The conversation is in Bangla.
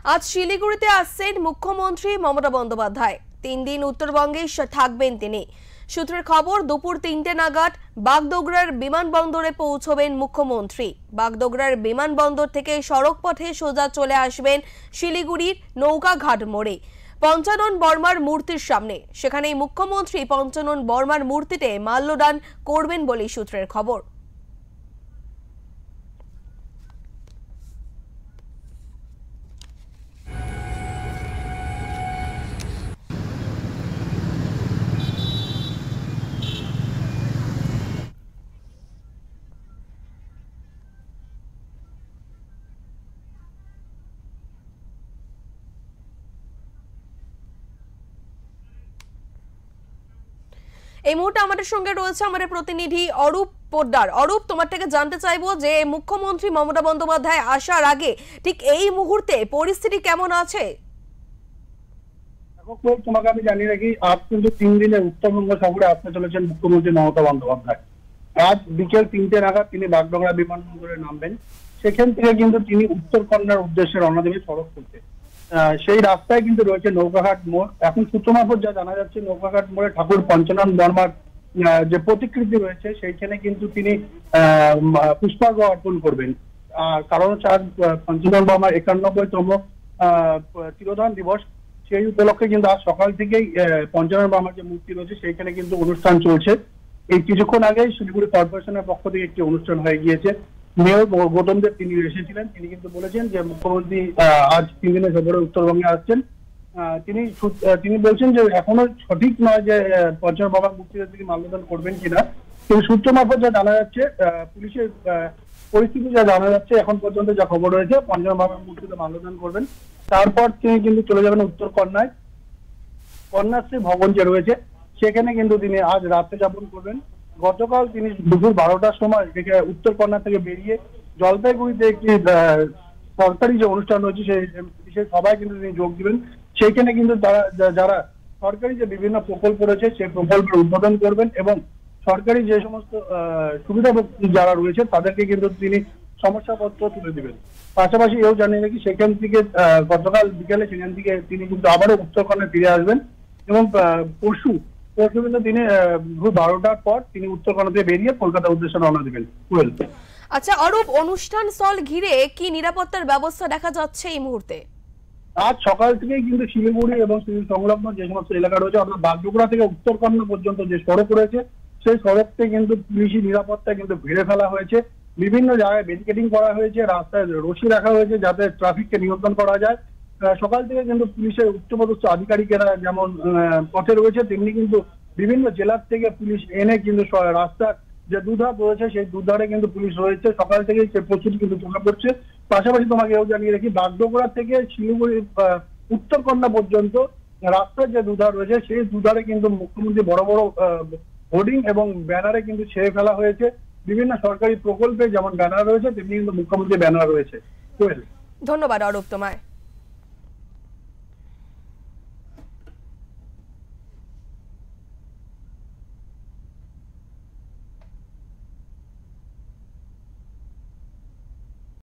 আজ শিলিগুড়িতে আসছেন মুখ্যমন্ত্রী মমতা বন্দ্যোপাধ্যায়। 3 দিন উত্তরবঙ্গে থাকবেন তিনি। সূত্রের খবর, দুপুর 3টে নাগাদ বাগডোগরার বিমানবন্দরে পৌঁছবেন মুখ্যমন্ত্রী। বাগডোগরার বিমানবন্দর থেকে সড়ক পথে সোজা চলে আসবেন শিলিগুড়ির নৌকাঘাট মোড়ে পঞ্চানন বর্মার মূর্তির সামনে। সেখানেই মুখ্যমন্ত্রী পঞ্চানন বর্মার মূর্তিতে মাল্যদান করবেন বলে সূত্রের খবর। এই মুহূর্তে আমাদের সঙ্গে রয়েছে আমাদের প্রতিনিধি অরূপ পোদ্দার। অরূপ, তোমার থেকে জানতে চাইবো যে মুখ্যমন্ত্রী মমতা বন্দ্যোপাধ্যায় আসার আগে ঠিক এই মুহূর্তে পরিস্থিতি কেমন আছে? তোমাকে আমি জানিয়ে রাখি, আজ কিন্তু 3 দিনের উত্তরবঙ্গ সফরে আসতে চলেছেন মুখ্যমন্ত্রী মমতা বন্দ্যোপাধ্যায়। আজ বিকেল 3টে নাগাদ তিনি বাগডোগরা বিমানবন্দরে নামবেন। সেখান থেকে কিন্তু তিনি উত্তরকন্যার উদ্দেশ্যে রওনা দেবেন সড়ক পথে। সেই রাস্তায় কিন্তু রয়েছে নৌকাঘাট মোড়। এখন সূত্র মারফত যা জানা যাচ্ছে, নৌকাঘাট মোড়ে ঠাকুর পঞ্চানন বর্মার যে প্রতিকৃতি রয়েছে সেইখানে কিন্তু তিনি পুষ্পার্ঘ অর্পণ করবেন। কারণ হচ্ছে আজ পঞ্চানন বর্মার 91তম তিরোধান দিবস। সেই উপলক্ষে কিন্তু আজ সকাল থেকেই পঞ্চানন বর্মার যে মূর্তি রয়েছে সেইখানে কিন্তু অনুষ্ঠান চলছে। এই কিছুক্ষণ আগেই শিলিগুড়ি কর্পোরেশনের পক্ষ থেকে একটি অনুষ্ঠান হয়ে গিয়েছে। মেয়র গৌতম দেব তিনি এসেছিলেন। তিনি কিন্তু বলেছেন যে মুখ্যমন্ত্রী আজ 3 দিনের সফরে উত্তরবঙ্গে আসছেন। তিনি বলছেন যে এখনো সঠিক নয় যে পঞ্চানন বর্মার মূর্তিতে তিনি মাল্যদান করবেন কিনা, কিন্তু সূত্র মারফত যা জানা যাচ্ছে, পুলিশের পরিস্থিতি যা জানা যাচ্ছে, এখন পর্যন্ত যা খবর রয়েছে পঞ্চানন বর্মার মূর্তিতে মাল্যদান করবেন। তারপর তিনি কিন্তু চলে যাবেন উত্তরকন্যায়। কন্যাশ্রী ভবন যে রয়েছে সেখানে কিন্তু তিনি আজ রাত্রে যাপন করবেন। গতকাল তিনি দুপুর 12টার সময় উত্তরকন্যা থেকে বেরিয়ে জলপাইগুড়িতে একটি সরকারি যে অনুষ্ঠান রয়েছে সেই সভায় কিন্তু তিনি যোগ দিবেন। সেইখানে কিন্তু যারা সরকারি যে বিভিন্ন প্রকল্প রয়েছে সেই প্রকল্পের উদ্বোধন করবেন এবং সরকারি যে সমস্ত সুবিধাভোগী যারা রয়েছে তাদেরকে কিন্তু তিনি সমস্যাপত্র তুলে দিবেন। পাশাপাশি এও জানিয়ে রাখি, সেখান থেকে গতকাল বিকেলে সেখান থেকে তিনি কিন্তু আবারও উত্তরকন্যায় ফিরে আসবেন এবং পরশু কিন্তু তিনি দুপুর 12টার পর তিনি উত্তরকন্যা থেকে বেরিয়ে কলকাতার উদ্দেশ্যে রওনা দেবেন। আচ্ছা অরূপ, অনুষ্ঠান স্থল ঘিরে কি নিরাপত্তার ব্যবস্থা দেখা যাচ্ছে এই মুহূর্তে? আজ সকাল থেকেই কিন্তু শিলিগুড়ি এবং সংলগ্ন যে সমস্ত এলাকা রয়েছে, অর্থাৎ বাগডোগরা থেকে উত্তরকন্যা পর্যন্ত যে সড়ক রয়েছে সেই সড়ককে কিন্তু পুলিশি নিরাপত্তা কিন্তু ঘিরে ফেলা হয়েছে। বিভিন্ন জায়গায় ব্যারিকেডিং করা হয়েছে, রাস্তায় রশি রাখা হয়েছে যাতে ট্রাফিককে নিয়ন্ত্রণ করা যায়। সকাল থেকে কিন্তু পুলিশের উচ্চপদস্থ আধিকারিকেরা যেমন পথে রয়েছে, তেমনি কিন্তু বিভিন্ন জেলার থেকে পুলিশ এনে কিন্তু রাস্তার যে দুধার রয়েছে সেই দুধারে কিন্তু পুলিশ রয়েছে। সকাল থেকেই সে প্রস্তুতি কিন্তু চোখে পড়ছে। পাশাপাশি তোমাকে এও জানিয়ে রাখি, বাগডোগরা থেকে শিলিগুড়ি উত্তরকন্যা পর্যন্ত রাস্তার যে দুধার রয়েছে সেই দুধারে কিন্তু মুখ্যমন্ত্রী বড় বড় হোর্ডিং এবং ব্যানারে কিন্তু ছেড়ে ফেলা হয়েছে। বিভিন্ন সরকারি প্রকল্পে যেমন ব্যানার রয়েছে তেমনি কিন্তু মুখ্যমন্ত্রী ব্যানার রয়েছে। ধন্যবাদ অরূপ তোমায়।